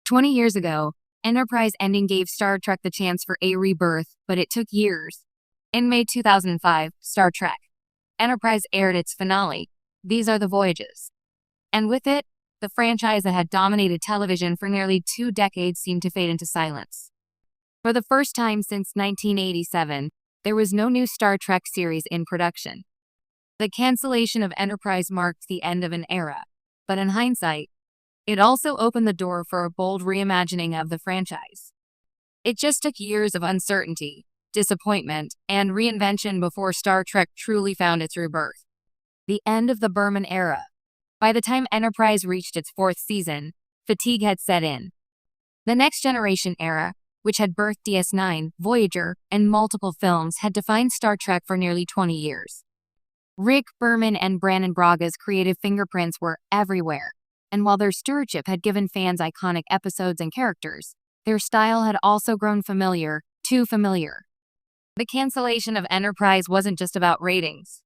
20 years ago, Enterprise ending gave Star Trek the chance for a rebirth, but it took years. In May 2005, Star Trek Enterprise aired its finale, These Are the Voyages. And with it, the franchise that had dominated television for nearly 2 decades seemed to fade into silence. For the first time since 1987, there was no new Star Trek series in production. The cancellation of Enterprise marked the end of an era, but in hindsight, it also opened the door for a bold reimagining of the franchise. It just took years of uncertainty, disappointment, and reinvention before Star Trek truly found its rebirth. The end of the Berman era. By the time Enterprise reached its 4th season, fatigue had set in. The Next Generation era, which had birthed DS9, Voyager, and multiple films, had defined Star Trek for nearly 20 years. Rick Berman and Brannon Braga's creative fingerprints were everywhere, and while their stewardship had given fans iconic episodes and characters, their style had also grown familiar, too familiar. The cancellation of Enterprise wasn't just about ratings.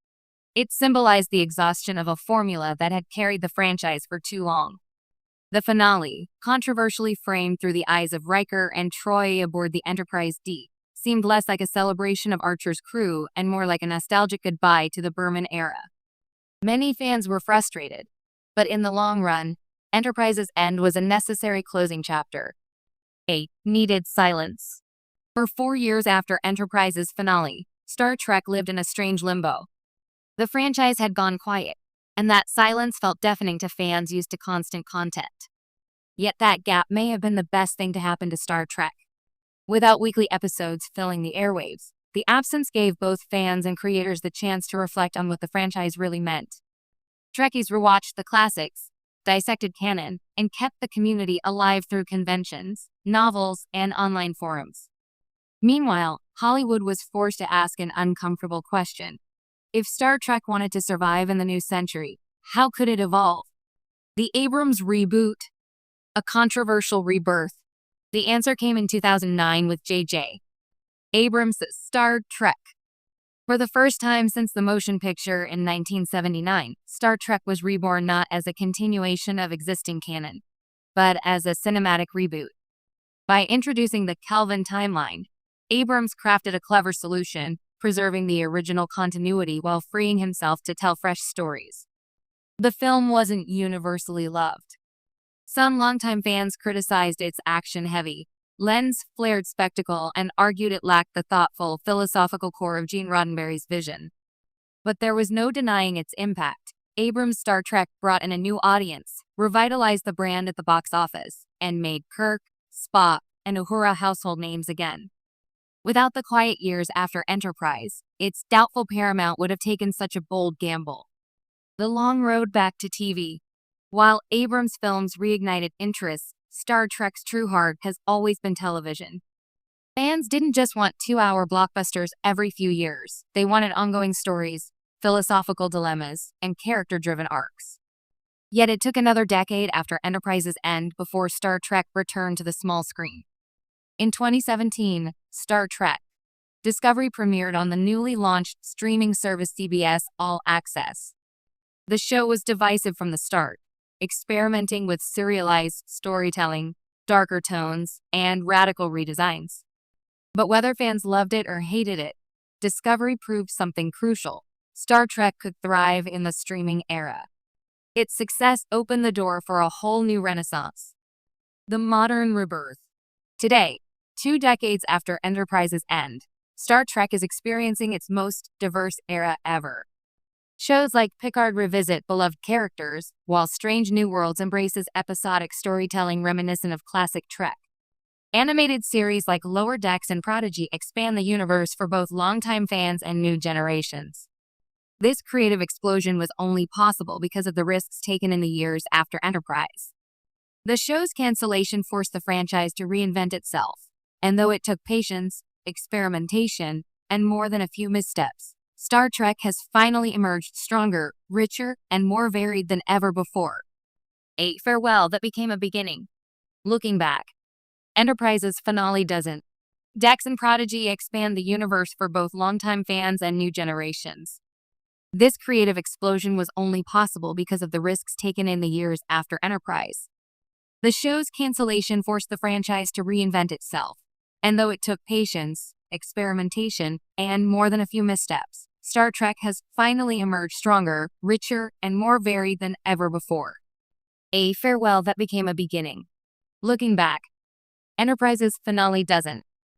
It symbolized the exhaustion of a formula that had carried the franchise for too long. The finale, controversially framed through the eyes of Riker and Troy aboard the Enterprise D, seemed less like a celebration of Archer's crew and more like a nostalgic goodbye to the Berman era. Many fans were frustrated, but in the long run, Enterprise's end was a necessary closing chapter. A needed silence. For 4 years after Enterprise's finale, Star Trek lived in a strange limbo. The franchise had gone quiet, and that silence felt deafening to fans used to constant content. Yet that gap may have been the best thing to happen to Star Trek. Without weekly episodes filling the airwaves, the absence gave both fans and creators the chance to reflect on what the franchise really meant. Trekkies rewatched the classics, dissected canon, and kept the community alive through conventions, novels, and online forums. Meanwhile, Hollywood was forced to ask an uncomfortable question. If Star Trek wanted to survive in the new century, how could it evolve? The Abrams reboot? A controversial rebirth? The answer came in 2009 with J.J. Abrams' Star Trek. For the first time since the motion picture in 1979, Star Trek was reborn not as a continuation of existing canon, but as a cinematic reboot. By introducing the Kelvin timeline, Abrams crafted a clever solution, preserving the original continuity while freeing himself to tell fresh stories. The film wasn't universally loved. Some longtime fans criticized its action-heavy, lens-flared spectacle and argued it lacked the thoughtful, philosophical core of Gene Roddenberry's vision. But there was no denying its impact. Abrams' Star Trek brought in a new audience, revitalized the brand at the box office, and made Kirk, Spock, and Uhura household names again. Without the quiet years after Enterprise, it's doubtful Paramount would have taken such a bold gamble. The long road back to TV. While Abrams' films reignited interest, Star Trek's true heart has always been television. Fans didn't just want 2-hour blockbusters every few years. They wanted ongoing stories, philosophical dilemmas, and character-driven arcs. Yet it took another decade after Enterprise's end before Star Trek returned to the small screen. In 2017, Star Trek Discovery premiered on the newly launched streaming service CBS All Access. The show was divisive from the start, experimenting with serialized storytelling, darker tones, and radical redesigns. But whether fans loved it or hated it, Discovery proved something crucial. Star Trek could thrive in the streaming era. Its success opened the door for a whole new renaissance. The modern rebirth. Today, 2 decades after Enterprise's end, Star Trek is experiencing its most diverse era ever. Shows like Picard revisit beloved characters, while Strange New Worlds embraces episodic storytelling reminiscent of classic Trek. Animated series like Lower Decks and Prodigy expand the universe for both longtime fans and new generations. This creative explosion was only possible because of the risks taken in the years after Enterprise. The show's cancellation forced the franchise to reinvent itself. And though it took patience, experimentation, and more than a few missteps, Star Trek has finally emerged stronger, richer, and more varied than ever before. A farewell that became a beginning. Looking back, Enterprise's finale doesn't. Dex and Prodigy expand the universe for both longtime fans and new generations. This creative explosion was only possible because of the risks taken in the years after Enterprise. The show's cancellation forced the franchise to reinvent itself. And though it took patience, experimentation, and more than a few missteps, Star Trek has finally emerged stronger, richer, and more varied than ever before. A farewell that became a beginning. Looking back, Enterprise's finale doesn't